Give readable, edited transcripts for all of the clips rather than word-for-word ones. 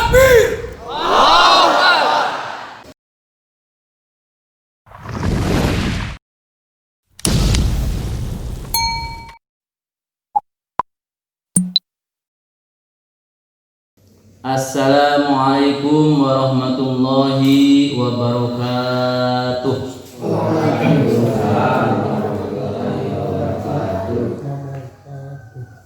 Takbir. Assalamualaikum warahmatullahi wabarakatuh.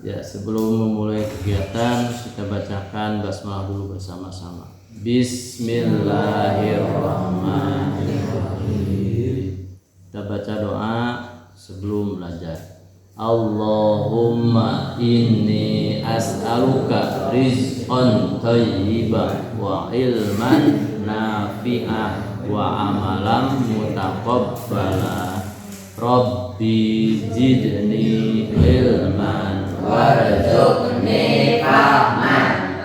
Ya, sebelum memulai kegiatan kita bacakan basmalah dulu bersama-sama. Bismillahirrahmanirrahim. Kita baca doa sebelum belajar. Allahumma inni as'aluka rizqan thayyiban wa ilman nafi'ah wa amalan mutaqabbala. Rabbi zidni ilman warzuqni fahman.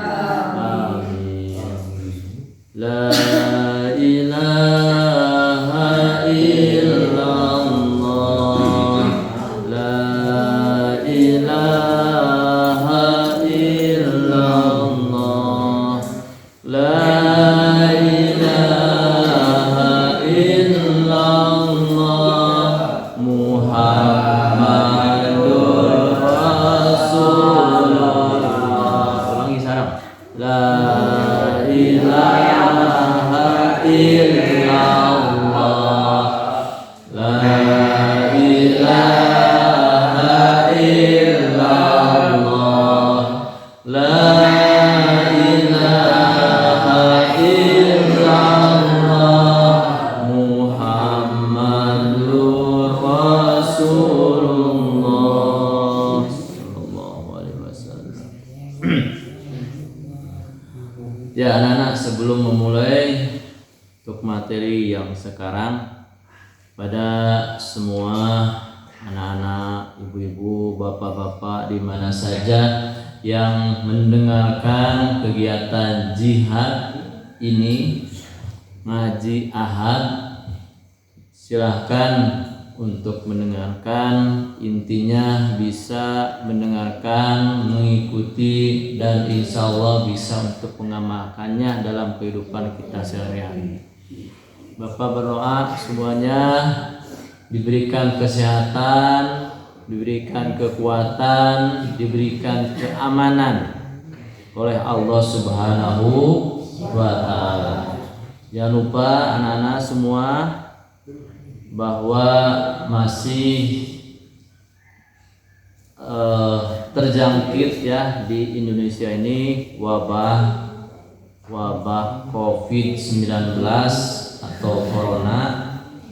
Amin. La ilaha illallah, la ilaha illallah, la ilaha illallah, Muhammadur Rasulullah. Ulangi sarang. La ilaha illallah, la ilaha illallah, la ilaha illallah, Muhammadur Rasulullah sallallahu alaihi wasallam. Ya anak-anak, sebelum memulai untuk materi yang sekarang, pada semua anak-anak, ibu-ibu, bapak-bapak di mana saja yang mendengarkan kegiatan jihad ini, ngaji ahad, silahkan untuk mendengarkan. Intinya bisa mendengarkan, mengikuti, dan insya Allah bisa untuk mengamalkannya dalam kehidupan kita sehari-hari. Bapak berdoa semuanya diberikan kesehatan, diberikan kekuatan, diberikan keamanan oleh Allah Subhanahu wa Ta'ala. Jangan lupa anak-anak semua bahwa masih terjangkit ya di Indonesia ini wabah COVID-19 atau corona.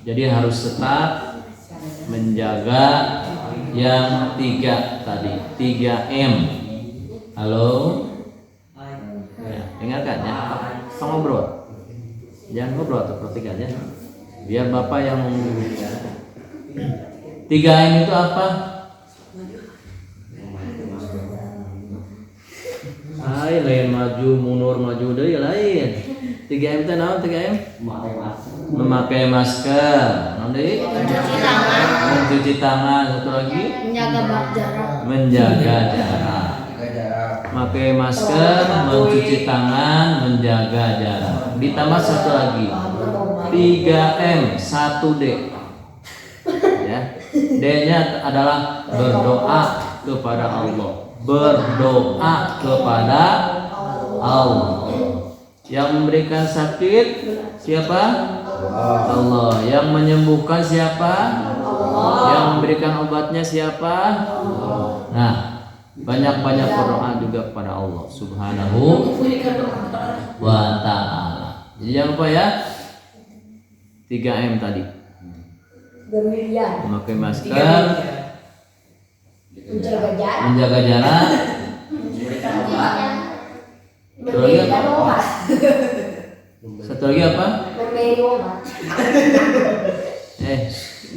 Jadi harus tetap menjaga yang 3 tadi, 3M. Halo? Ya, dengarkan ya. Kita ngobrol. Jangan ngobrol atau perhatikan ya. Biar Bapak yang ngomong. 3M itu apa? Lain maju mundur maju deui lain. 3M itu naon 3M? Memakai masker. Naon deui? Mencuci tangan. Satu lagi? Menjaga jarak. Memakai masker, mencuci tangan, menjaga jarak. Ditambah satu lagi. 3M, 1D. Ya. D-nya adalah berdoa kepada Allah. Berdoa kepada Allah. Yang memberikan sakit siapa? Allah. Yang menyembuhkan siapa? Allah. Yang memberikan obatnya siapa? Allah. Nah, banyak-banyak berdoa juga kepada Allah Subhanahu wa Ta'ala. Jadi jangan lupa ya, 3M tadi. Memakai masker, menjaga jarak, satu lagi apa?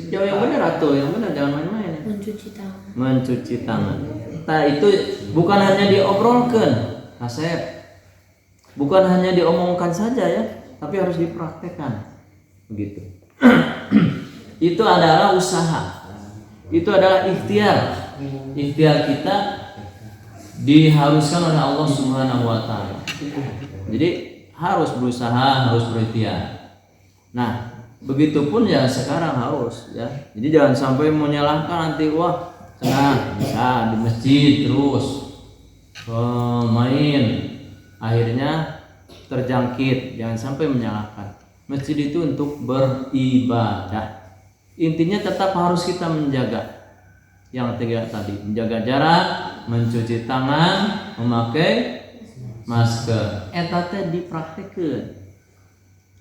Jauh yang benar atau yang benar, jangan main-main. Mencuci tangan. Nah itu bukan hanya diobrolkan, Asep. Bukan hanya diomongkan saja ya, tapi harus dipraktekkan. Begitu. Itu adalah usaha. Itu adalah ikhtiar. Ikhtiar kita diharuskan oleh Allah Subhanahu wa Ta'ala. Jadi harus berusaha, harus berikhtiar. Nah, begitupun ya sekarang harus ya. Jadi jangan sampai menyalahkan nanti, wah senang bisa di masjid terus main, akhirnya terjangkit. Jangan sampai menyalahkan. Masjid itu untuk beribadah. Intinya tetap harus kita menjaga yang tiga tadi, menjaga jarak, mencuci tangan, memakai masker. Eta teh dipraktekeun.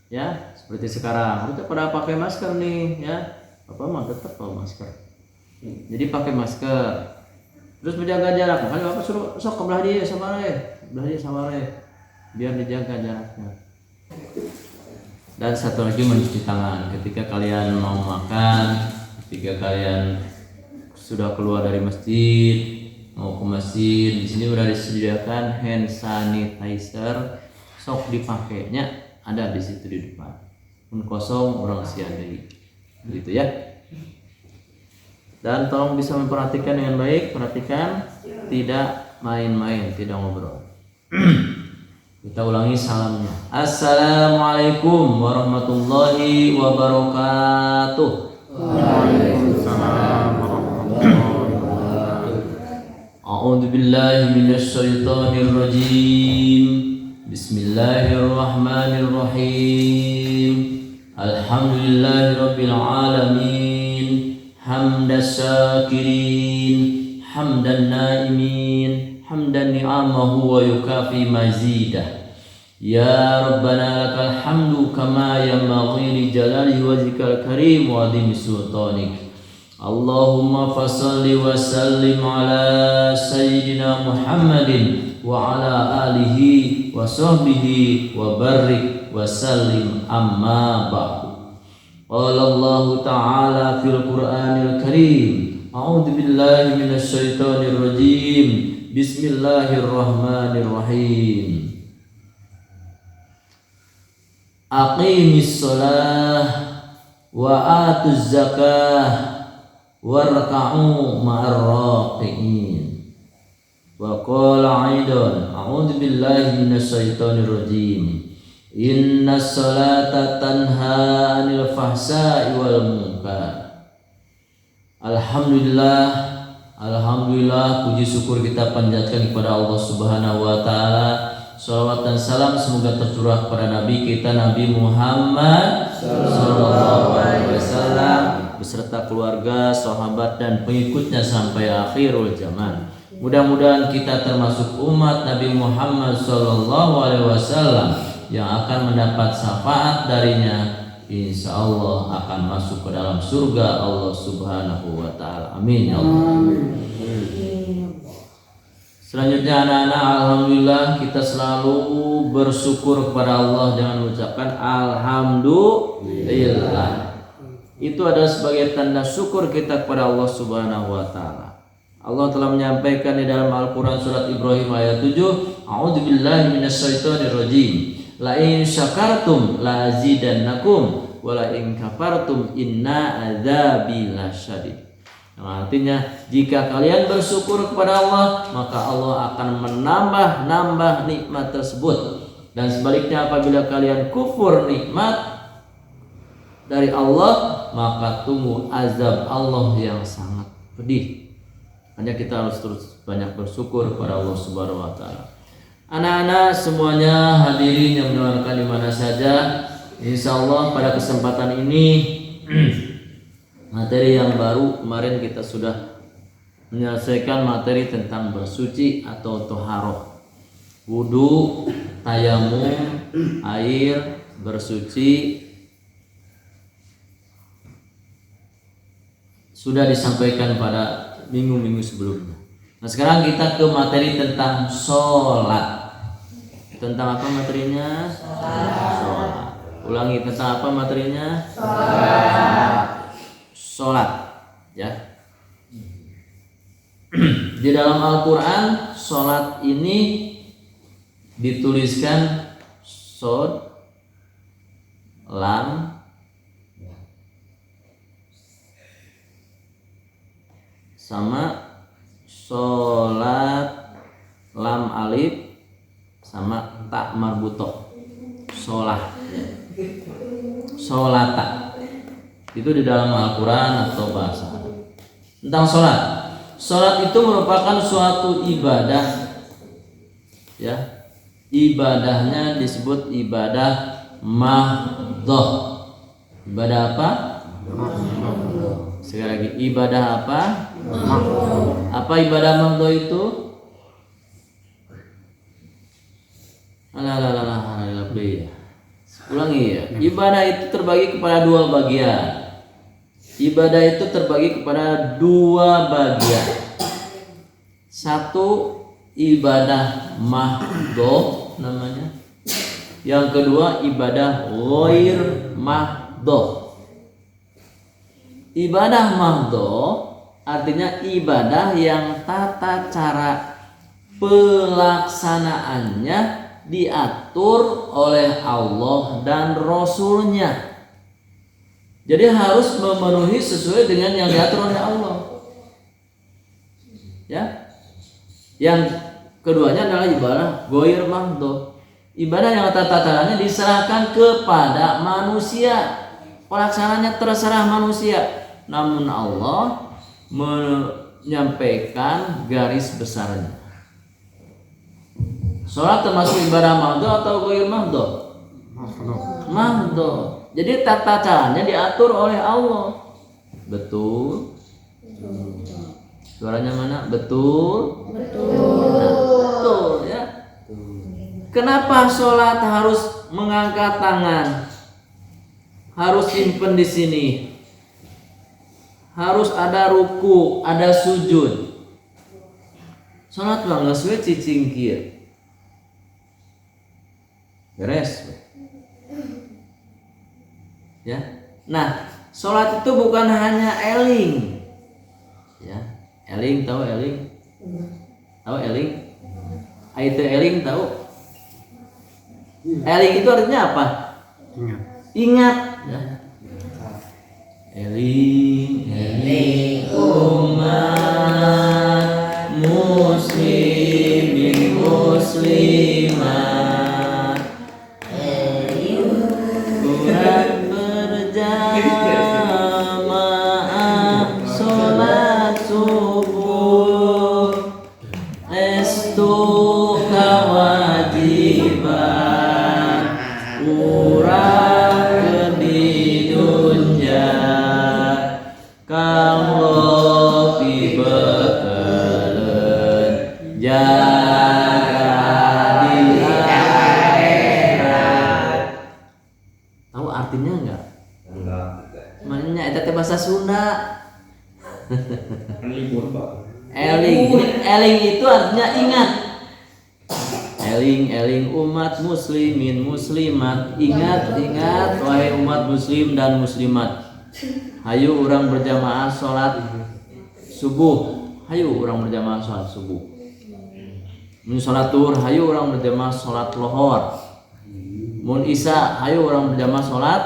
Ya, seperti sekarang kita pada pakai masker nih ya. Bapak mah tetap pakai masker. Jadi pakai masker. Terus menjaga jarak. Makanya Bapak suruh sok ke belah dia sabare. Biar dijaga jaraknya. Dan satu lagi mencuci tangan ketika kalian mau makan, ketika kalian sudah keluar dari masjid, mau ke masjid, di sini udah disediakan hand sanitizer, sok dipakainya ada di situ di depan. Mun kosong orang siadai, gitu ya. Dan tolong bisa memperhatikan dengan baik, perhatikan tidak main-main, tidak ngobrol. Kita ulangi salamnya. Assalamualaikum warahmatullahi wabarakatuh. Waalaikumsalam warahmatullahi wabarakatuh. A'udzu billahi minasy syaithanir rajim. Bismillahirrahmanirrahim. Alhamdulillahirabbil alamin. Hamdas syakirin, hamdan naimin, hamdan ni'amahu wa yukafi mazidah. Ya Rabbana lakal hamdu kama yanbaghi li jalali wajhikal karim wa adhimi sultanik. Allahumma fassalli wa sallim ala sayyidina Muhammadin wa ala alihi wa sahbihi wa barik wa sallim amma ba'du. Qala Allah Ta'ala fil Qur'anil Karim. A'udzu billahi minasy syaithanir rajim. Bismillahirrahmanirrahim. Aqimis shalah wa atuz zakah warka'u ma'ar raqiin. Wa qala aidan a'udzu billahi minasy syaithanir rajim. Inna salata tanha 'anil fahsai wal munkar. Alhamdulillah puji syukur kita panjatkan kepada Allah Subhanahu wa taala. Shalawat dan salam semoga tercurah kepada Nabi kita Nabi Muhammad sallallahu alaihi wasallam beserta keluarga, sahabat dan pengikutnya sampai akhirul zaman. Mudah-mudahan kita termasuk umat Nabi Muhammad sallallahu alaihi wasallam yang akan mendapat syafaat darinya, insya Allah akan masuk ke dalam surga Allah Subhanahu wa ta'ala. Amin ya Allah. Selanjutnya anak-anak, alhamdulillah kita selalu bersyukur kepada Allah dengan mengucapkan alhamdulillah. Itu adalah sebagai tanda syukur kita kepada Allah Subhanahu wa ta'ala. Allah telah menyampaikan di dalam Al-Quran surat Ibrahim ayat 7, A'udzubillahi minasyaitonir rajim. La in syakartum la azidannakum wa la in kafartum inna adzabi lasyadid. Nah, artinya jika kalian bersyukur kepada Allah, maka Allah akan menambah nikmat tersebut. Dan sebaliknya apabila kalian kufur nikmat dari Allah, maka tunggu azab Allah yang sangat pedih. Hanya kita harus terus banyak bersyukur kepada Allah Subhanahu wa taala. Anak-anak semuanya, hadirin yang mendengarkan di mana saja, insya Allah pada kesempatan ini materi yang baru. Kemarin kita sudah menyelesaikan materi tentang bersuci atau toharoh, wudu, tayamum, air, bersuci, sudah disampaikan pada minggu-minggu sebelumnya. Nah sekarang kita ke materi tentang sholat. Tentang apa materinya? Sholat. Ulangi, tentang apa materinya? Sholat. Ya. Di dalam Al-Quran sholat ini dituliskan sod, lam, sama sholat lam alif sama tak marbutoh, sholat ya. Sholata itu di dalam Al-Quran atau bahasa Arab. Tentang sholat, sholat itu merupakan suatu ibadah ya, ibadahnya disebut ibadah mahdhah. Ibadah apa? Sekali lagi, ibadah apa? Apa ibadah mahdhah itu? Ulangi ya. Ibadah itu terbagi kepada dua bagian. Ibadah itu terbagi kepada dua bagian. Satu ibadah mahdhah namanya. Yang kedua ibadah ghair mahdhah. Ibadah mahdhah artinya ibadah yang tata cara pelaksanaannya diatur oleh Allah dan Rasulnya. Jadi harus memenuhi sesuai dengan yang diatur oleh Allah. Ya. Yang keduanya adalah ibadah ghair mahdhah. Ibadah yang tata caranya diserahkan kepada manusia. Pelaksananya terserah manusia. Namun Allah menyampaikan garis besarnya. Sholat termasuk ibadah mahdhah atau ghair mahdhah? Mahdhah. Jadi tata caranya diatur oleh Allah. Betul? Suaranya mana? Betul? Betul ya. Kenapa sholat harus mengangkat tangan? Harus simpen di sini. Harus ada ruku, ada sujud. Sholat bangga suwe cicing kieu. Beres. Ya. Nah, sholat itu bukan hanya eling. Ya, eling tahu eling? Tahu eling? Aite eling tahu? Eling itu artinya apa? Ingat. Ya. Eling, eling umat muslimin muslimat. Berjamaah sholat subuh estu kewajiban urang di dunya kalau dibekelen jaga di akhirat. Tahu artinya enggak? Maknanya itu bahasa Sunda. Eling. Eling itu artinya ingat. Eling, eling umat muslimin muslimat. Ingat, ingat wahai umat muslim dan muslimat. Hayu orang berjamaah sholat subuh. Hayu orang berjamaah sholat subuh. Mun sholat duhur, hayu orang berjamaah sholat lohor. Mun isya, hayu orang berjamaah sholat.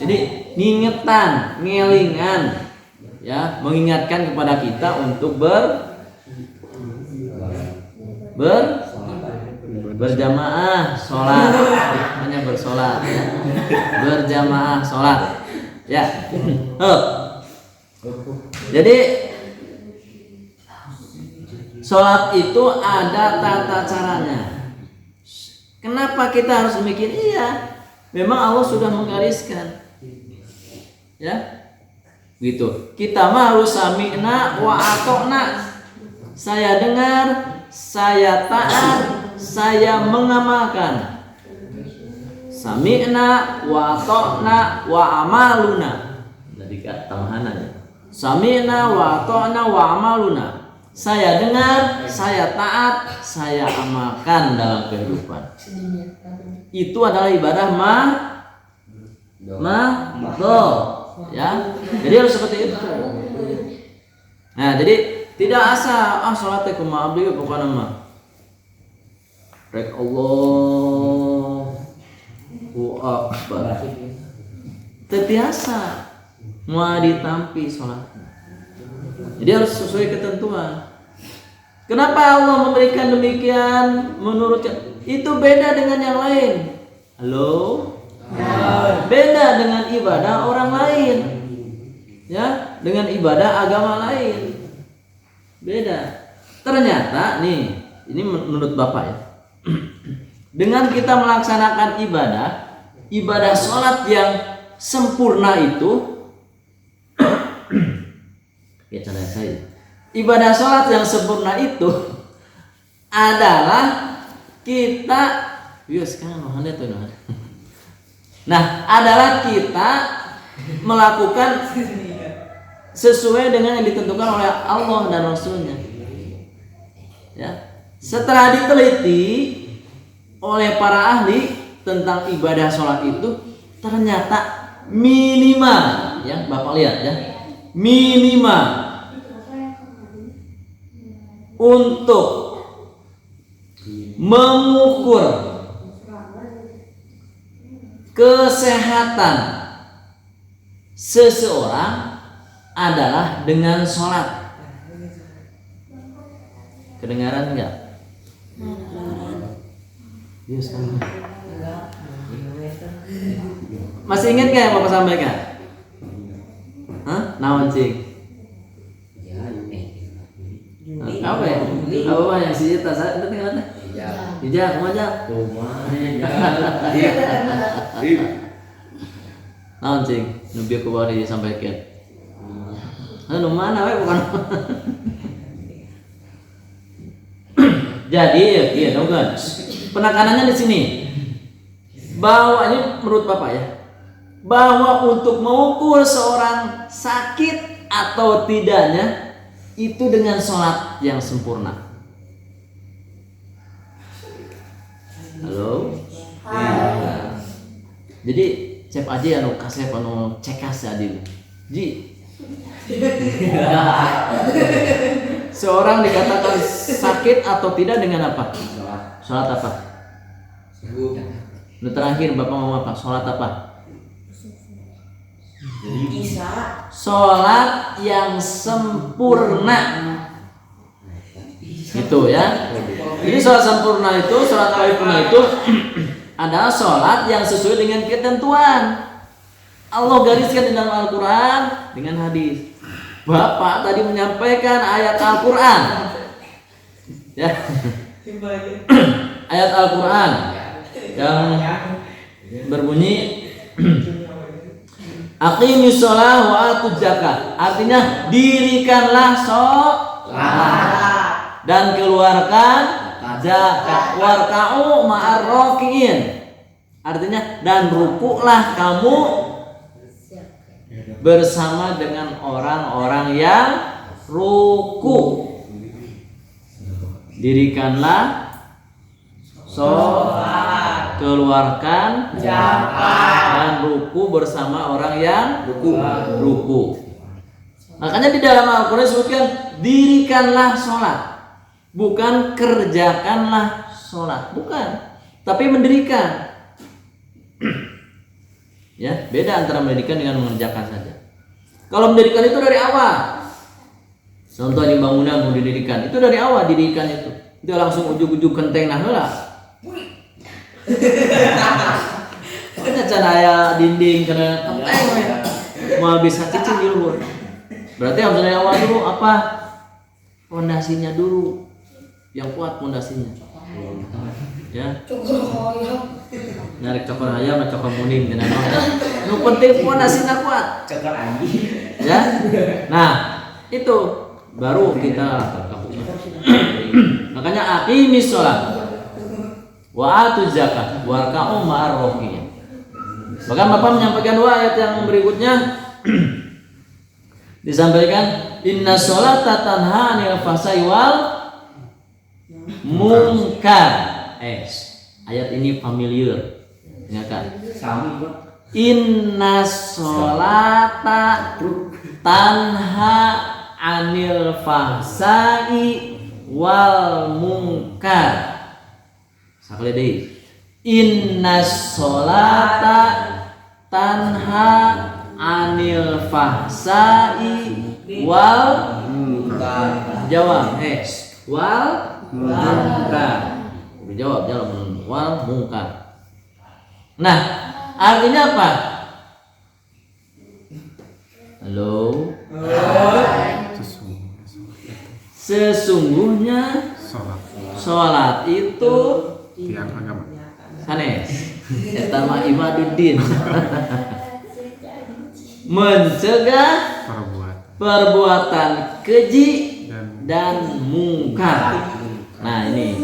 Jadi ngingetan, ngelingan, ya, mengingatkan kepada kita untuk berjamaah sholat, hanya bersolat, ya. Berjamaah sholat, ya. Jadi sholat itu ada tata caranya. Kenapa kita harus demikian? Iya, memang Allah sudah menggariskan. Ya, gitu. Kita mah harus sami'na wa ata'na. Saya dengar, saya taat, saya mengamalkan. Sami'na wa ata'na wa amaluna. Jadi tambahannya. Sami'na wa ata'na wa amaluna. Saya dengar, saya taat, saya amalkan dalam kehidupan. Itu adalah ibadah mahdhah. Ya, jadi harus seperti itu. Nah, jadi tidak asal sholat teh kumaha abdi pokona mah. Rek Allahu akbar. Teu biasa moal ditampi sholatnya. Jadi harus sesuai ketentuan. Kenapa Allah memberikan demikian? Menurut itu beda dengan yang lain. Halo? Beda dengan ibadah orang lain. Ya, dengan ibadah agama lain. Beda. Ternyata nih, ini menurut Bapak ya. Dengan kita melaksanakan ibadah sholat yang sempurna itu, ya cara saya. Ibadah sholat yang sempurna itu adalah kita, adalah kita melakukan sesuai dengan yang ditentukan oleh Allah dan Rasulnya. Ya, setelah diteliti oleh para ahli tentang ibadah sholat itu, ternyata minimal, ya Bapak lihat ya, minimal untuk mengukur kesehatan seseorang adalah dengan sholat. Kedengaran enggak? Yes, masih ingat nggak yang Bapak sampaikan? Naon cing? Apa ya? Apa yang si Cita? Saya itu tinggal mana? Hijau, kamu aja. Naon cing? Nubi aku baru disampaikan. Mana? Bukan. Jadi ya dong kan. Penekanannya di sini. Bahwa ini menurut Bapak ya, bahwa untuk mengukur seorang sakit atau tidaknya itu dengan sholat yang sempurna. Halo? Ya. Jadi cek aja anu kasep anu cekas adil. Ji. Seorang dikatakan sakit atau tidak dengan apa? Sholat apa? Lu terakhir Bapak mau apa? Sholat apa? Sholat yang sempurna. Itu ya. Jadi sholat sempurna itu, sholat paripurna itu adalah sholat yang sesuai dengan ketentuan. Allah gariskan di dalam Al-Quran dengan hadis. Bapak tadi menyampaikan ayat Al-Quran. Ya. Ayat Al-Quran yang berbunyi aqimis shalah wa atuz zakat. Artinya dirikanlah sholat dan keluarkan zakat. Warka'u ma'ar raki'in. Artinya dan rukuklah kamu bersama dengan orang-orang yang ruku. Dirikanlah sholat, keluarkan zakat, dan ruku bersama orang yang ruku. Makanya di dalam Al-Quran disebutkan dirikanlah sholat, bukan kerjakanlah sholat, bukan, tapi mendirikan. Ya, beda antara mendirikan dengan mengerjakan saja. Kalau mendirikan itu dari awal. Contoh di bangunan mau didirikan, itu dari awal didirikan itu. Itu langsung ujug-ujug kenteng nah heula. Pokoknya aya dinding kena kenteng we. Mau bisa cicing di luhur. Berarti harus dari awal dulu apa? Fondasinya dulu. Yang kuat fondasinya. Ya. Narik cokor ayam atau cokor muning dengan nu penting fondasinya kuat. Cokor anjing. Ya. Nah, itu baru kita makanya aqimis shalah wa atuz zakat warka'u ma'ar raki'in. Bahkan Bapak menyampaikan dua ayat yang berikutnya disampaikan inna sholata tanha 'anil fahsya'i wal munkar. Ayat ini familiar. Ingatkan. Inna sholata tanha 'anil fahsya'i wal munkar. Sakali deui. Inna sholata tanha 'anil fahsya'i wal munkar. Jawab, wal munkar. Jawab wal munkar. Nah, artinya apa? Halo. Sesungguhnya sholat itu tiang agama. sanes. Eta mah ibaduddin. Mencegah perbuatan keji dan mungkar. Nah ini,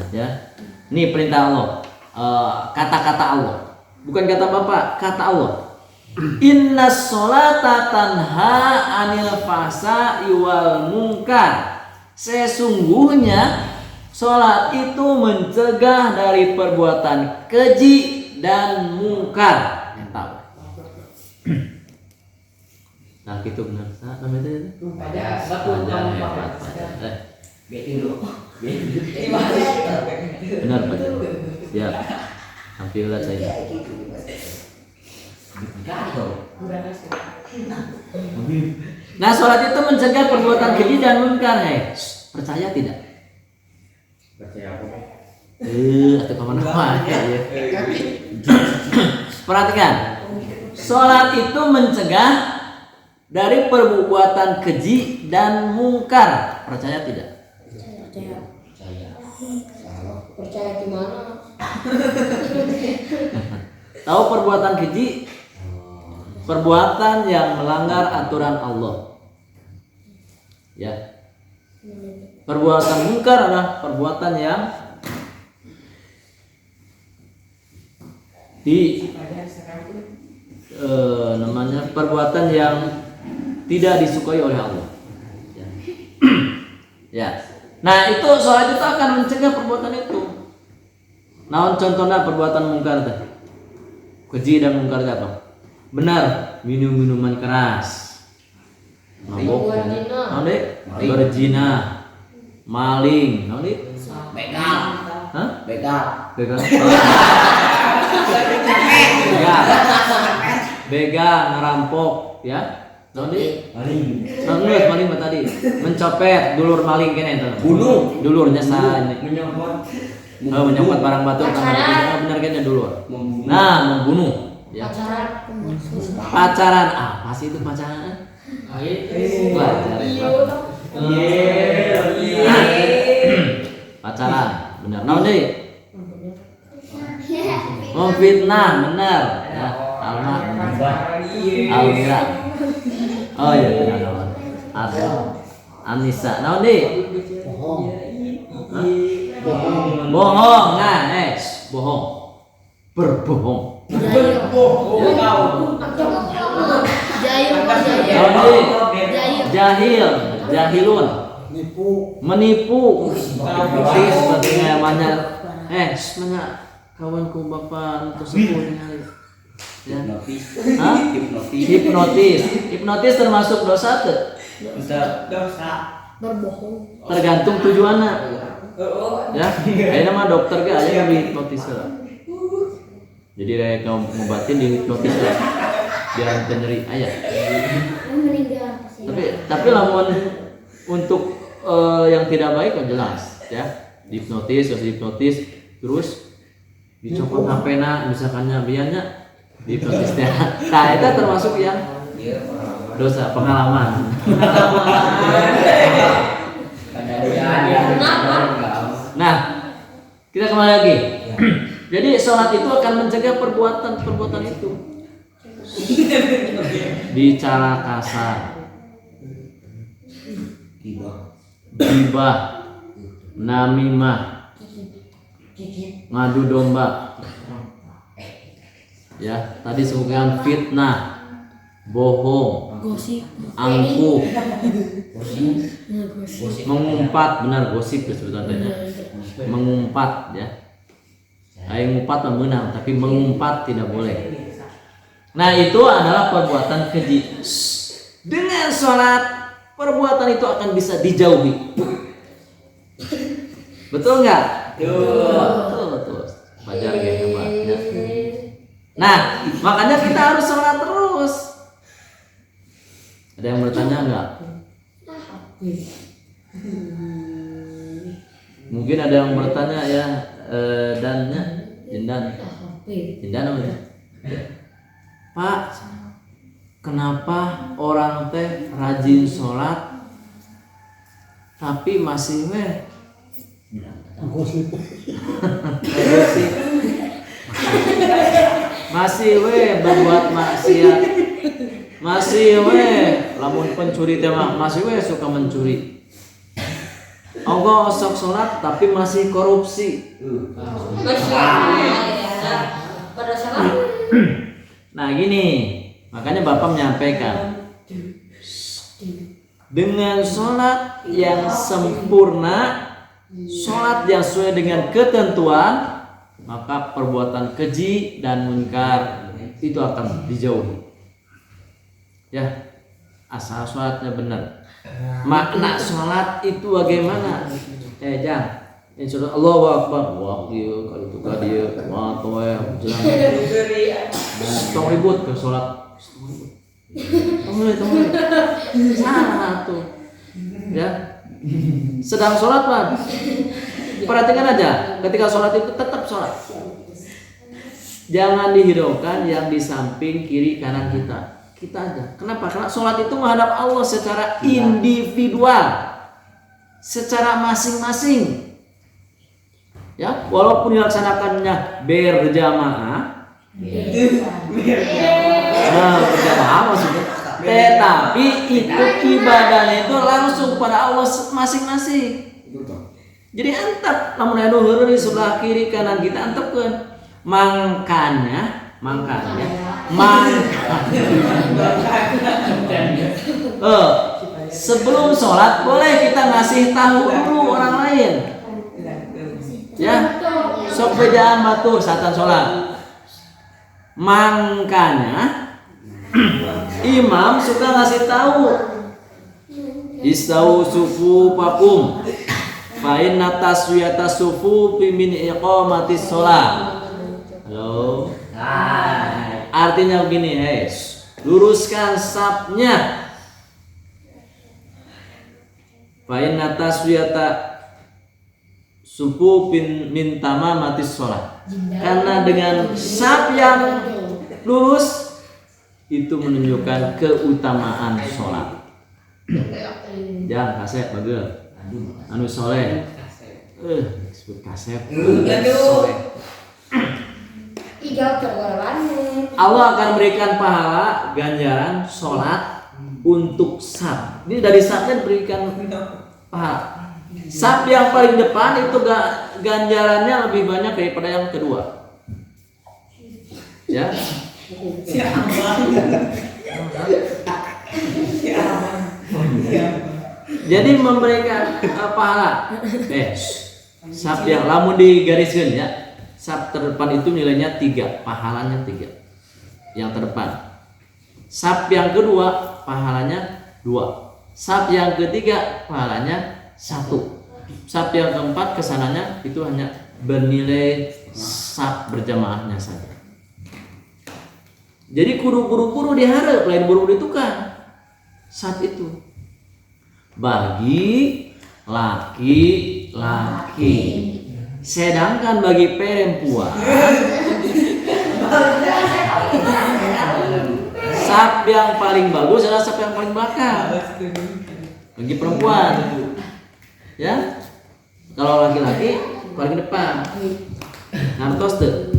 ya, ini perintah Allah, kata-kata Allah, bukan kata Bapak, kata Allah. Inna sholata tanha anil fahsya'i wal munkar. Sesungguhnya sholat itu mencegah dari perbuatan keji dan mungkar. Nah gitu benar. Nah, namanya itu. Benar Pak. Siap. Tampillah saya. Nah sholat itu mencegah perbuatan keji dan munkar. Percaya tidak? Percaya apa? Atau kemana-mana ya. Perhatikan, sholat itu mencegah dari perbuatan keji dan mungkar. Percaya tidak? Percaya. Percaya gimana? Tahu perbuatan keji? Perbuatan yang melanggar aturan Allah. Ya. Perbuatan mungkar adalah perbuatan yang namanya perbuatan yang tidak disukai oleh Allah. Ya. Ya. Nah itu sholat itu akan mencegah perbuatan itu. Nah contohnya perbuatan mungkar teh, keji dan mungkar apa? Benar, minum minuman keras, mabok, berzina, maling, Begal. hah? Begal. Begal. Begal, ngerampok, ya. Nanti Maling. maling tadi, mencopet, dulur maling kene itu. Bunuh. Dulurnya sah ini. Menyopot. Menyopot barang batu karena benar kene dulur. Nah, membunuh. Ya. Pacaran apa sih itu pacaran? Pacaran, benar. Nah, deh. Memfitnah, benar. Ya, Almira. Oh iya, benar. Ada Anissa. Nah, deh. Bohong. Nah, bohong. Berbohong. Jahilun, menipu, namanya, mana kawanku bapak untuk sepuhnya, ya, hipnotis termasuk dosa tuh, Berbohong. tergantung tujuannya, ya, kayak nama dokter gak aja yang hipnotis lah. Jadi kayak ngobatin di hipnotis lah, biar nyeri ayah. Tapi lamun untuk yang tidak baik kan jelas, ya, hipnotis terus dicopot HP-na misalkannya biarnya hipnotis teh. Nah itu termasuk yang dosa pengalaman. Nah kita kembali lagi. Jadi sholat itu akan mencegah perbuatan itu. Bicara kasar, gibah, namimah, ngadu domba, ya tadi sebutkan fitnah, bohong, angkuh, mengumpat, benar gosip sebutannya, mengumpat, ya. Aing ngumpat menang, tapi mengumpat tidak boleh. Nah itu adalah perbuatan keji. Dengan sholat, perbuatan itu akan bisa dijauhi. Betul nggak? Betul. Belajar kayak hebat. Ya. Nah, makanya kita harus sholat terus. Ada yang bertanya nggak? Mungkin ada yang bertanya ya, dannya Jindan namanya. Pak, kenapa orang teh rajin sholat tapi masih masih berbuat maksiat, masih lamun pencuri teh masih suka mencuri. Allah sok sholat tapi masih korupsi. Nah gini, makanya Bapak menyampaikan dengan sholat yang sempurna, sholat yang sesuai dengan ketentuan, maka perbuatan keji dan munkar itu akan dijauhi. Ya, asal sholatnya benar. Makna sholat itu bagaimana? Jangan. Insyaallah Allahu Akbar. Wah, dia kalau itu dia, wah toeh jangan. Tong ribut ke sholat. Tong. Salah tuh. Ya. Sedang sholat, Pak. Perhatikan aja, ketika sholat itu tetap sholat. Jangan dihiraukan yang di samping kiri kanan kita. Kita aja. Kenapa? Karena sholat itu menghadap Allah secara individual, secara masing-masing. Ya, walaupun dilaksanakannya berjamaah, berjamaah maksudnya. Tetapi itu ibadahnya itu langsung pada Allah masing-masing. Jadi antep, namun anu heureun di sebelah kiri kanan kita antepkeun. Makanya sebelum sholat boleh kita ngasih tahu dulu orang lain. Ya, sok bejaan batur satan sholat. Makanya imam suka ngasih tahu, istau sufu pakum, fa inna taswiyata sufu min iqamatis sholat. Halo. Artinya begini, luruskan sapnya. Fa inna taswiyata sufu min tamamatis sholat. Karena dengan sap yang lurus itu menunjukkan keutamaan sholat. Jangan kasep bagel. Anu soleh. Disebut kasep. Allah akan berikan pahala ganjaran sholat untuk sab. Ini dari sabnya diberikan pahala. Sab yang paling depan itu ganjarannya lebih banyak daripada yang kedua. Ya. Jadi memberikan pahala. Sab yang lamun digariskan ya. Sab terdepan itu nilainya 3, pahalanya 3. Yang terdepan. Sab yang kedua pahalanya 2. Sab yang ketiga pahalanya 1. Sab yang keempat kesananya itu hanya bernilai sab berjamaahnya saja. Jadi kudu diharap, lain buru ditukar. Sab itu bagi laki-laki. Sedangkan bagi perempuan sab yang paling bagus adalah sab yang paling belakang. Bagi perempuan, ya. Kalau laki-laki paling depan. Ngantos tuh.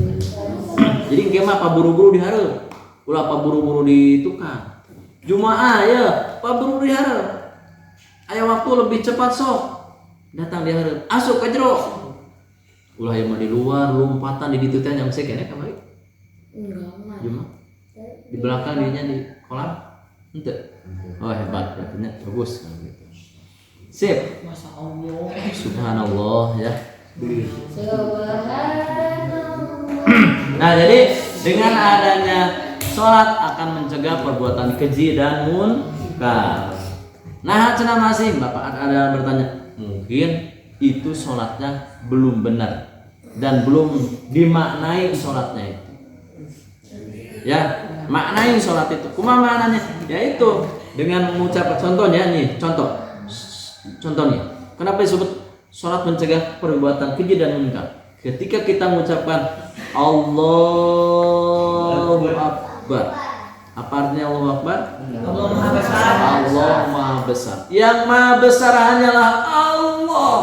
Jadi engke mah paburu-buru dihareup. Ulah paburu-buru ditukar. Jumaah ya, paburu dihareup. Aya waktu lebih cepat sok. Datang dihareup. Asup ka jero. Ulah yang mah di luar, lompatan di ditu teh yang sek kene kamari. Enggak. Jumaah. Di belakang dinya di kolam. Henteu. Oh hebat, artinya bagus kan gitu. Sip. Masyaallah. Subhanallah ya. Nah, jadi dengan adanya sholat akan mencegah perbuatan keji dan munkar. Nah, cenah masing Bapak ada yang bertanya, mungkin itu sholatnya belum benar dan belum dimaknai sholatnya itu. Ya, maknai sholat itu. Kumaha maknanya? Yaitu dengan mengucapkan contohnya nih, contohnya. Kenapa disebut sholat mencegah perbuatan keji dan munkar? Ketika kita mengucapkan Allahu Akbar, apa artinya Allahu Akbar? Allah Maha Besar. Allah Maha Besar. Yang Maha Besar hanyalah Allah.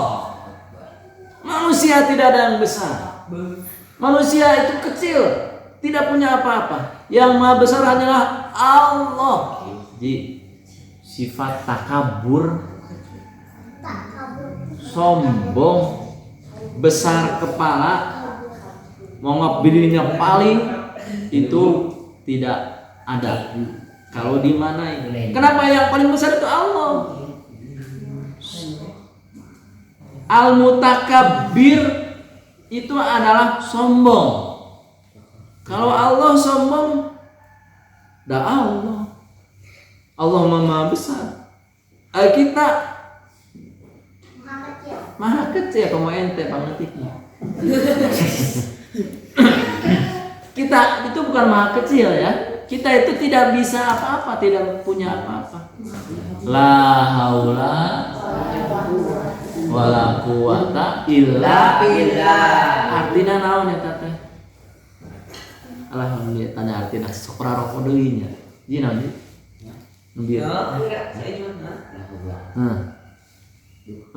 Manusia tidak ada yang besar. Manusia itu kecil, tidak punya apa-apa. Yang Maha Besar hanyalah Allah. Jadi sifat takabur, sombong, besar kepala, menganggap dirinya paling, itu tidak ada. Kalau di mana ini? Kenapa yang paling besar itu Allah? Al-mutakabbir itu adalah sombong. Kalau Allah sombong, dah Allah. Allah Maha Besar. Kita Maha kecil, kamu ente pangetiknya. Kita itu bukan maha kecil ya. Kita itu tidak bisa apa-apa, tidak punya apa-apa. La haula wala quwata illa billah. Artinya naon eta teh? Alhamdulillah tanya artinya sokra rokok deui nya. Ji naon ji? Nubir.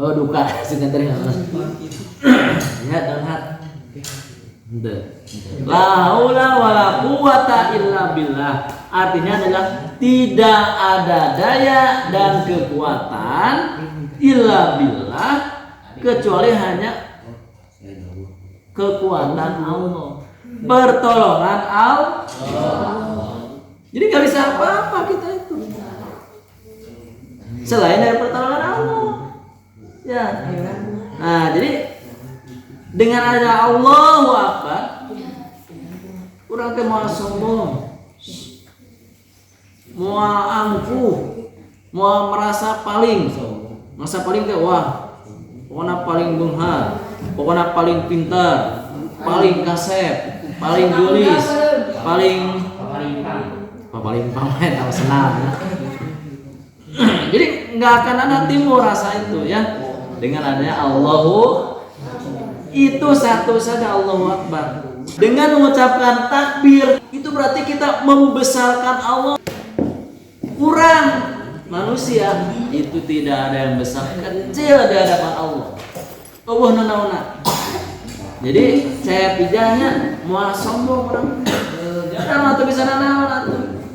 Oh duka sebentar ya. Ya donat. La haula wala quwata illa billah. Artinya adalah tidak ada daya dan kekuatan illa billah kecuali hanya kekuatan Allah. Pertolongan Allah. Jadi gak bisa apa-apa kita itu selain dari pertolongan Allah. Ya. Nah, jadi dengan ada Allahu Akbar, urang teh moal sombong, moal angkuh, moal merasa paling teh wah, pokoknya paling beunghar, pokoknya paling pintar, paling kasep, paling gelis, paling pamain atau senang. Jadi nggak akan ada timbul rasa itu ya. Dengan adanya Allahu itu satu saja Allahu Akbar. Dengan mengucapkan takbir itu berarti kita membesarkan Allah. Kurang manusia itu tidak ada yang besar, kecil di hadapan Allah. Allah nanauna. Jadi saya pijanya mau sombong orang. Jangan bisa nanaun atuh.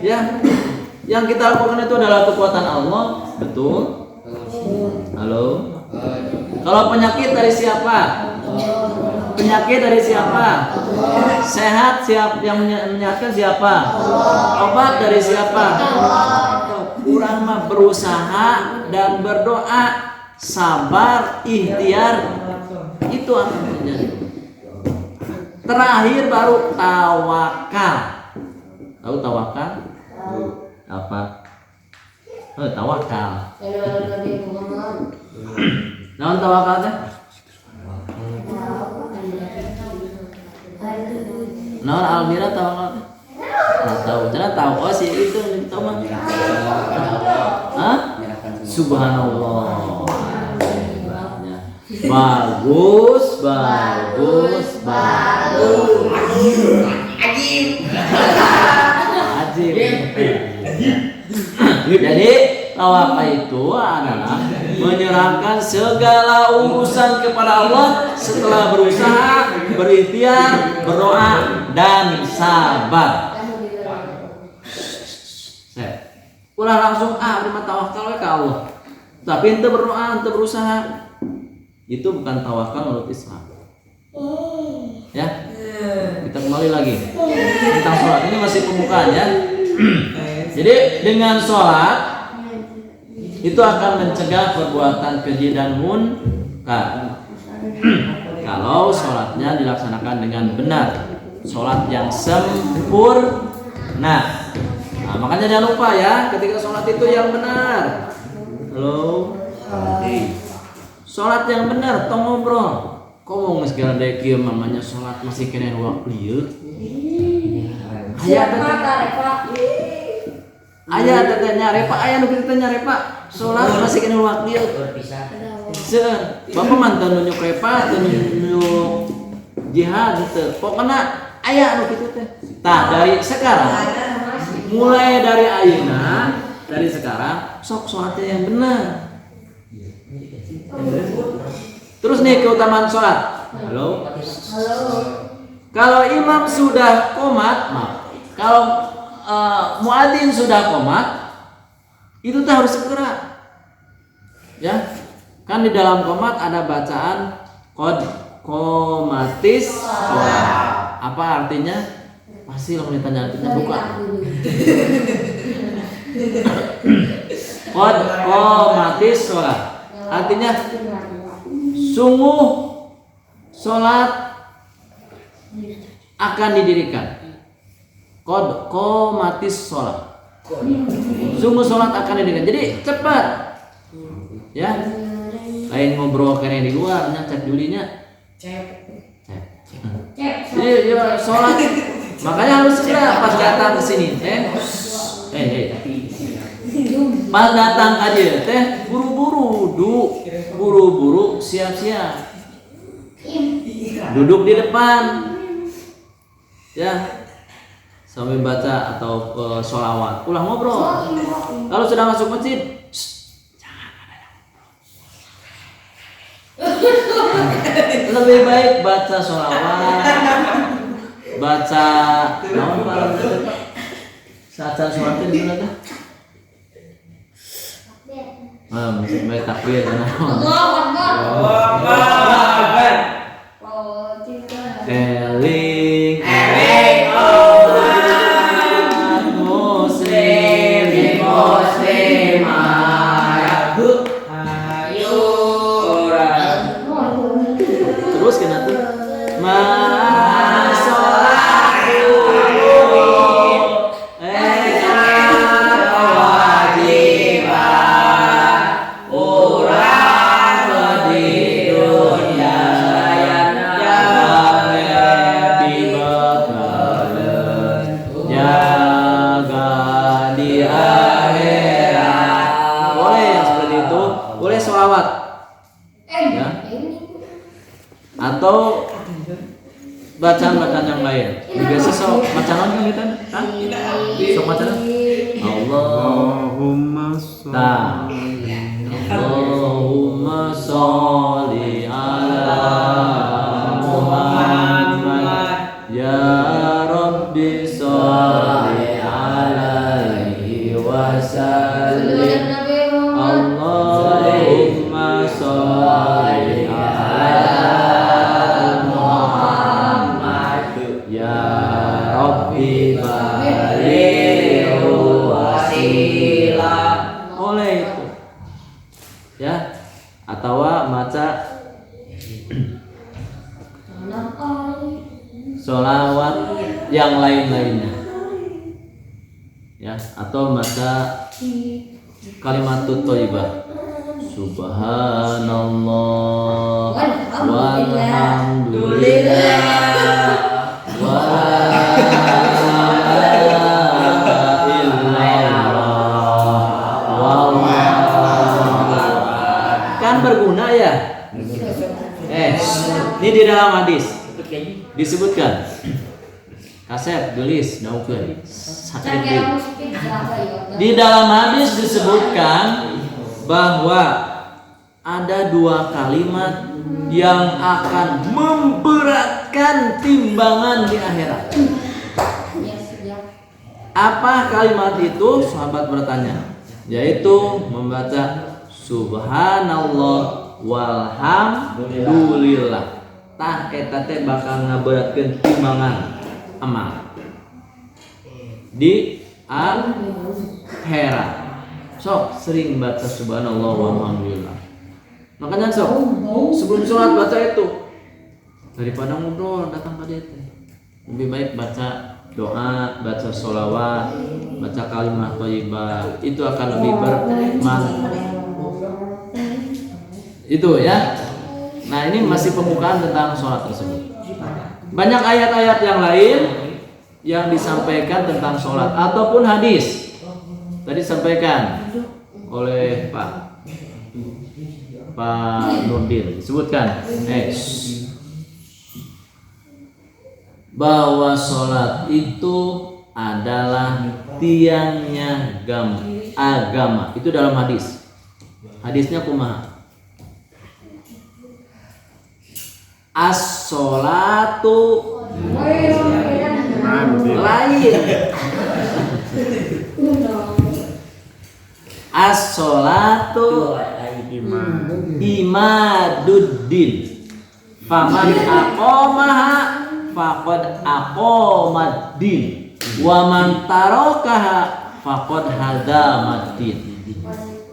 Ya. Yang kita lakukan itu adalah kekuatan Allah, betul? Halo. Kalau penyakit dari siapa? Penyakit dari siapa? Sehat yang menyehatkan siapa? Obat dari siapa? Kurang mah berusaha dan berdoa, sabar, ikhtiar, itu akan terjadi. Terakhir baru tawakal. Tahu tawakal? Apa? Tawakal. Naon tawakal teh? Naon Almira tawakal teh? Nah, tahu. Jangan tahu. Oh sih itu tahu mah. Hah? Subhanallah. Bagus. Ajib. Jadi tawakal itu adalah menyerahkan segala urusan kepada Allah setelah berusaha, berikhtiar, berdoa dan sabar. Ulah langsung terima tawakal ke Allah. Tapi ente berdoa, ente berusaha. Itu bukan tawakal menurut Islam. Ya. Kita kembali lagi tentang sholat. Ini masih pembukaan ya. Jadi dengan sholat itu akan mencegah perbuatan keji dan munkar. Kalau sholatnya dilaksanakan dengan benar, sholat yang sempurna. Nah, makanya jangan lupa ya, ketika sholat itu yang benar. Halo. Sholat yang benar, tong ngobrol. Kok mau segala deki mamanya sholat masih kena waktu lieu. Ayah tetenya repa, ayah nu kita nyare Pak. Sholat masih kena waktu lieu. Seueur. Bapak mantan nunjuk repa, nunjuk jihad gitu. Pokoknya aya anu kitu teh. Tah dari sekarang, mulai dari ayeuna, dari sekarang sok sholatnya yang benar. Terus nih keutamaan sholat. Halo. Kalau imam sudah qomat, kalau muadzin sudah qomat, itu tuh harus segera. Ya. Kan di dalam qomat ada bacaan qad qomatis sholat. Apa artinya? Pasti lo ditanya artinya bukan. Qad qomatis sholat. Artinya sungguh sholat akan didirikan. Qad qomatis sholat. Sungguh sholat akan didirikan. Jadi cepat. Ya. Lain ngobrol kene di luar cek julinya. Jadi ya sholat. Makanya harus segera pas datang ke sini teh. Pas datang aja teh buru-buru siap-siap. Duduk di depan. Ya. Sambil baca atau sholawat. Pulang ngobrol. Kalau sudah masuk masjid, lebih baik baca sholawat, baca naon saat sholat itu gimana tuh? Masih baik takbir karena eling terus kena tuh atau bacaan-bacaan yang lain. Biasa sok bacaan kan kita kan? Sok bacaan. Allahumma sholli ala Muhammad ya Rabbi sholli alaihi wasallim. Allahumma sholli oleh itu ya atau baca sholawat yang lain-lainnya ya atau baca kalimatut thayyibah subhanallah walhamdulillah berguna ya. Ini di dalam hadis disebutkan. Kasep gelis naukeun. Di dalam hadis disebutkan bahwa ada dua kalimat yang akan memberatkan timbangan di akhirat. Apa kalimat itu? Sahabat bertanya. Yaitu membaca subhanallah walhamdulillah. Tah eta teh bakal ngaberatkeun timbangan amal di akhirat. Sok sering baca subhanallah walhamdulillah. Makanya sok sebelum sholat baca itu daripada ngobrol datang ke dia teh. Lebih baik baca doa, baca sholawat, baca kalimat thayyibah. Itu akan lebih bermanfaat. Itu ya. Nah ini masih pembukaan tentang sholat tersebut. Banyak ayat-ayat yang lain yang disampaikan tentang sholat ataupun hadis. Tadi disampaikan oleh Pak Pak Nurdin disebutkan bahwa sholat itu adalah tiangnya agama. Itu dalam hadis. Hadisnya kumaha? As-sholatu lain. As-sholatu imaduddin. Faman aqamaha faqad aqamaddin. Wa man tarakaha faqad hadamaddin.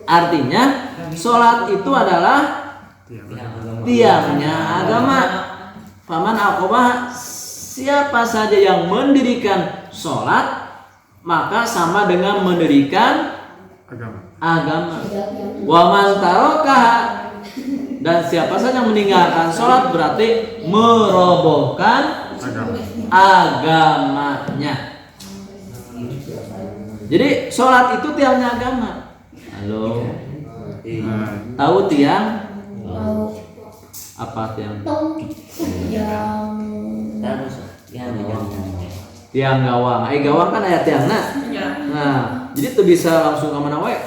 Artinya, sholat itu adalah tiangnya agama. Faman aqamaha, siapa saja yang mendirikan sholat, maka sama dengan mendirikan agama. Wa man tarakaha, dan siapa saja yang meninggalkan sholat berarti merobohkan agamanya. Jadi sholat itu tiangnya agama. Halo, tahu tiang? Apa tiang? Tiang gawang. Gawang kan aya tiangna. Nah, jadi tuh bisa langsung ke mana wae.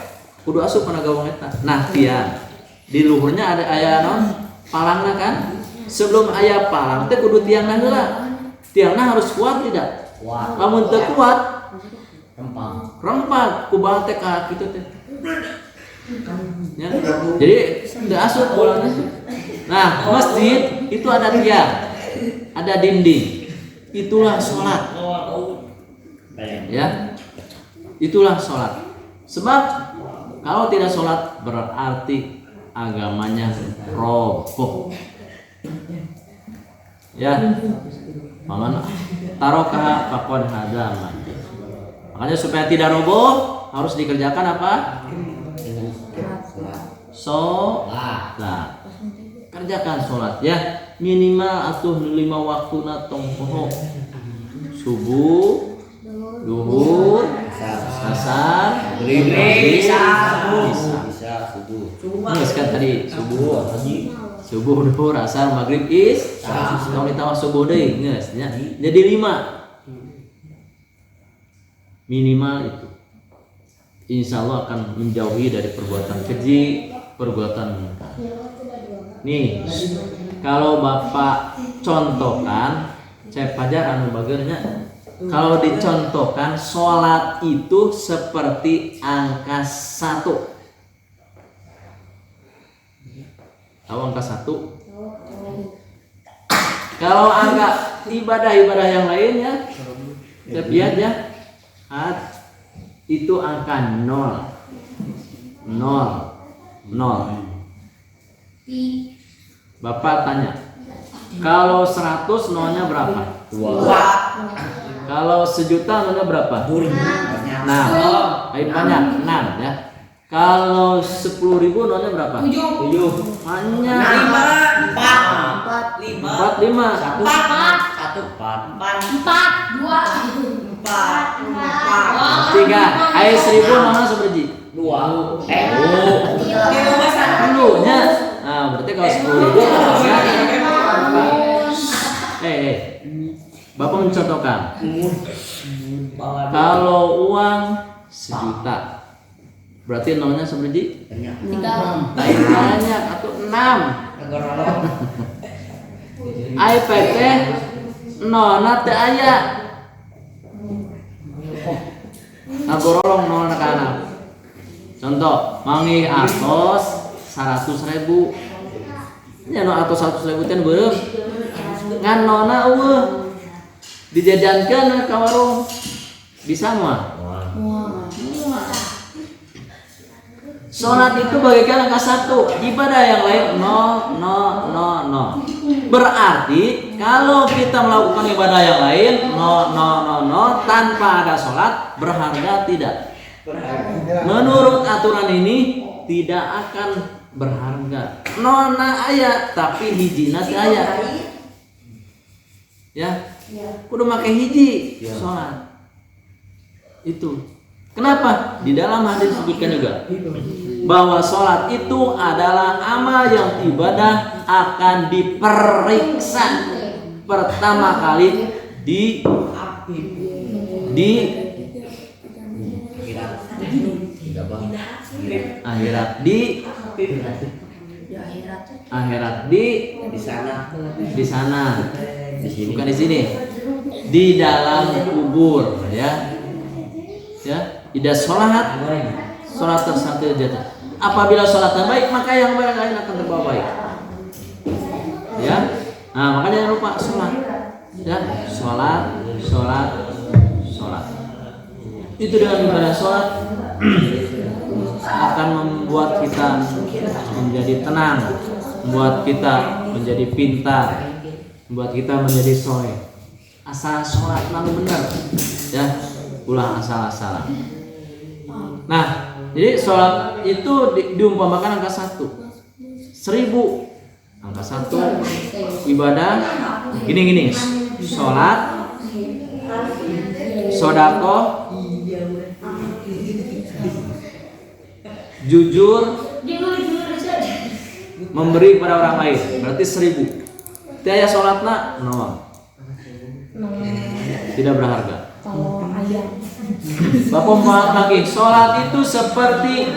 Kudu asup kana gawang eta. Nah, tiang. Di luhurnya ada aya non palangna kan? Sebelum aya palang teh kudu tiangna heula. Tiangna harus kuat tidak? Kuat. Lamun teu kuat, Rempang. kubaha teh ka kitu teh. Ya. Jadi teu asup bolana. Nah, masjid itu ada tiang, ada dinding. Itulah sholat. Ya, itulah sholat. Sebab kalau tidak sholat berarti agamanya roboh. Ya, paman taroka faqad hadama. Makanya supaya tidak roboh harus dikerjakan apa? Sholat. Kerjakan sholat ya, minimal atuh 5 waktuna tong poho. Subuh, duhur, asar, maghrib, isya, subuh. Geus kan tadi subuh, duhur, asar, maghrib, isya. Kalau ditambah subuh deui geus nya. Jadi 5. Minimal itu. Insya Allah akan menjauhi dari perbuatan keji, perbuatan mungkar. Nih, kalau Bapak contohkan, saya pelajaran bagainya. Kalau dicontohkan, sholat itu seperti angka 1. Tahu angka 1? Kalau angka ibadah-ibadah yang lainnya, kita lihat ya, itu angka 0. Bapak tanya, kalau 100 nolnya berapa? 2. Kalau 1.000.000 nolnya berapa? 6. Banyak 6 ya. Kalau 10.000 nolnya berapa? 7. Hanya 4. 4. 5. 1. 3. Ayo 1.000 nolnya seberji? 2. Dulunya. Nah, berarti kalau 10.000 Bapak mencontohkan. Kalau uang 1.000.000, berarti nolnya seberji? 3. Banyak atau 6. iPad teh nolna teu aya. Ngagorolong nolna ka anak. Contoh, mangi atos 100.000. Nya no atos 100.000 teh beureum. Ngan nona eueuh. Dijajankeun ka warung. Bisa moal? Salat itu bagaikan angka 1, ibadah yang lain 0. Berarti kalau kita melakukan ibadah yang lain 0 tanpa ada salat, berharga tidak? Menurut aturan ini tidak akan berharga. Nona aya tapi hijina teu aya. Ya. Kudu make hiji salat. Itu. Kenapa? Di dalam hadis disebutkan juga bahwa sholat itu adalah amal yang ibadah akan diperiksa pertama kali di akhirat, di akhirat, di sana, bukan di sini, di dalam kubur, ya. Tidak sholat tersatu jatuh. Apabila sholatnya baik, maka yang lain akan terbawa baik. Ya, nah makanya jangan lupa sholat. Ya, sholat. Itu dengan ibadah sholat akan membuat kita menjadi tenang, membuat kita menjadi pintar, membuat kita menjadi soleh. Asal sholat lalu benar, ya. Ulah asal-asalan. Nah, jadi sholat itu diumpamakan angka 1, 1000. Angka 1 ibadah gini. Sholat, sodako, jujur, memberi pada orang lain. Berarti 1000. Tiaya sholatna no. Tidak berharga. Kalau ayam. Bapak mau lagi, sholat itu seperti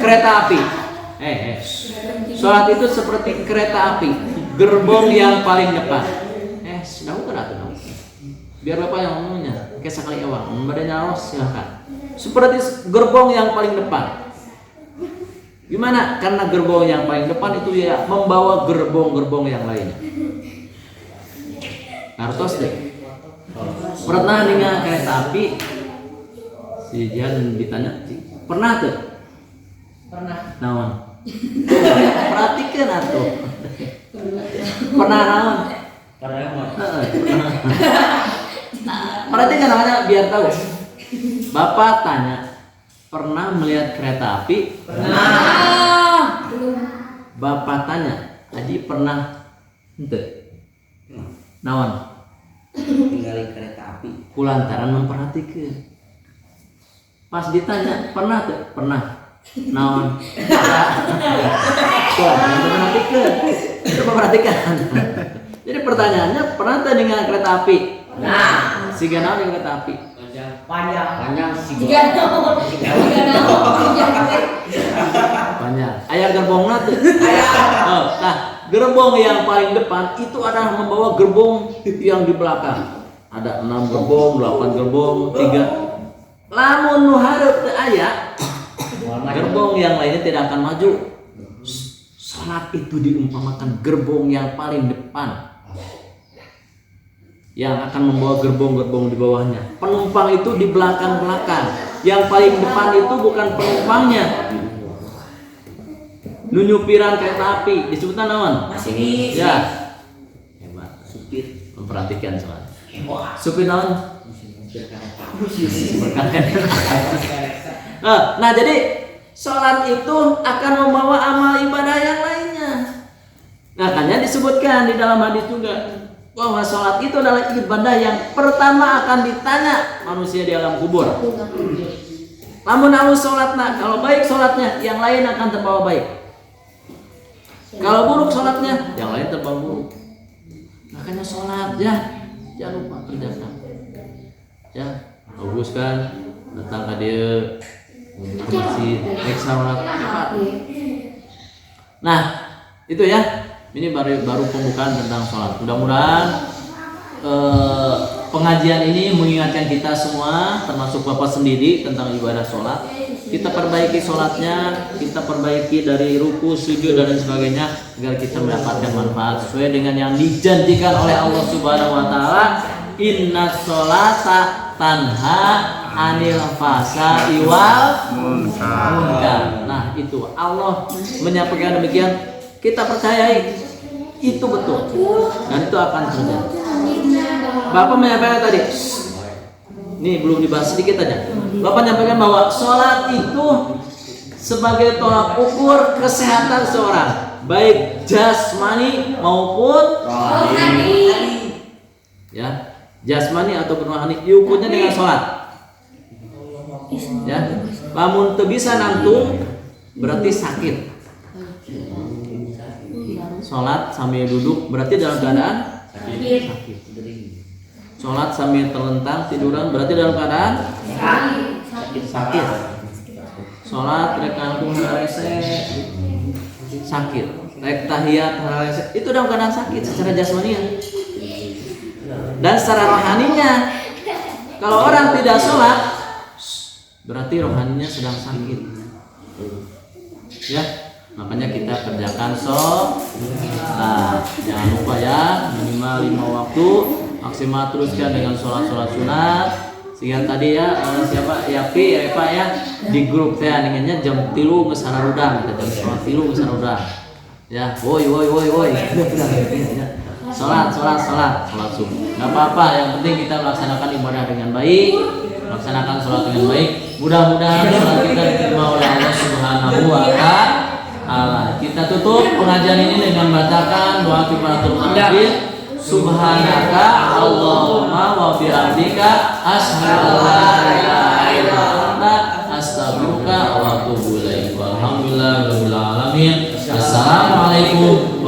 kereta api. Sholat itu seperti kereta api, gerbong yang paling depan. Sudah bukan atau biar bapak yang ngomongnya, kayak sekali awal, membadanya Allah silahkan. Seperti gerbong yang paling depan. Gimana? Karena gerbong yang paling depan itu ya membawa gerbong-gerbong yang lainnya. Artos deh. Pernah dengan kereta api? Si Jihan ditanya, pernah tuh? Pernah. Nawan. Perhatikan atuh. Pernah nawan? Pernah. Perhatikan namanya biar tahu. Bapak tanya, pernah melihat kereta api? Pernah. Bapak tanya, Adi pernah? Ente. Nawan. Tinggalin kereta api. Kulantaran memperhatikan. Pas ditanya, pernah tuh? Pernah. Naon? Memperhatikan. Itu memperhatikan. Jadi pertanyaannya, pernah tuh dengan kereta api? Nah, siga naon dengan kereta api? Panjang siga. Panjang. Aya gerbongna tuh. Nah, gerbong yang paling depan itu adalah membawa gerbong yang di belakang. Ada 6 gerbong, 8 gerbong, 3. Lamun nu hareup teu aya, gerbong yang lainnya tidak akan maju. Salat itu diumpamakan gerbong yang paling depan, yang akan membawa gerbong-gerbong di bawahnya. Penumpang itu di belakang-belakang. Yang paling depan itu bukan penumpangnya. Nyupiran kereta api disebutnya naon? Masinis. Ya. Hebat, supir. Memperhatikan soal. Supir naon? Nah, jadi sholat itu akan membawa amal ibadah yang lainnya. Makanya disebutkan di dalam hadis juga bahwa sholat itu adalah ibadah yang pertama akan ditanya manusia di alam kubur. Lamun alus sholatnya, kalau baik sholatnya, yang lain akan terbawa baik. Kalau buruk sholatnya, yang lain terbawa buruk. Makanya sholat ya, jangan lupa kerjakan. Ya, bagus kan? Datang ke dia, masjid, naik sholat. Nah, itu ya. Ini baru pembukaan tentang sholat. Mudah-mudahan pengajian ini mengingatkan kita semua, termasuk Bapak sendiri, tentang ibadah sholat. Kita perbaiki sholatnya, kita perbaiki dari ruku, sujud dan lain sebagainya, agar kita mendapatkan manfaat sesuai dengan yang dijanjikan oleh Allah Subhanahu Wa Taala. Inna sholata tanha anil fahsya'i wal munkar. Nah, itu Allah menyampaikan demikian. Kita percayai itu betul dan itu akan terjadi. Bapak menyampaikan tadi, ini belum dibahas sedikit aja. Bapak menyampaikan bahwa sholat itu sebagai tolak ukur kesehatan seorang, baik jasmani maupun rohani. Ya, jasmani ataupun rohani diukurnya dengan sholat. Ya, lamun teu bisa nangtung berarti sakit. Sholat sambil duduk berarti dalam keadaan sakit. Sholat sambil terlentang tiduran berarti dalam keadaan sakit. Sholat rek ngangkung harese sakit, rek tahiyat harese itu dalam keadaan sakit secara jasmaninya. Dan secara rohaninya, kalau orang tidak sholat berarti rohaninya sedang sakit. Ya, makanya kita kerjakan sholat. Nah, jangan lupa ya, minimal 5 waktu, maksimal teruskan dengan sholat sunat. Sehingga tadi ya siapa Yapi Eva ya di grup teh ningannya jam 3 geus sararudang, jam 3 geus sararudang. Ya, woi. Sholat subuh. Gak apa-apa, yang penting kita melaksanakan ibadah dengan baik, melaksanakan sholat dengan baik. Mudah-mudahan sholat kita diterima oleh Allah Subhanahu wa Ta'ala. Kita tutup pengajian ini dengan bacakan doa kifaratul majlis. Subhanaka Allahumma wa bihamdika asyhadu an la ilaha illa anta astaghfiruka wa atubu ilaik. Walhamdulillahirabbil alamin. Assalamualaikum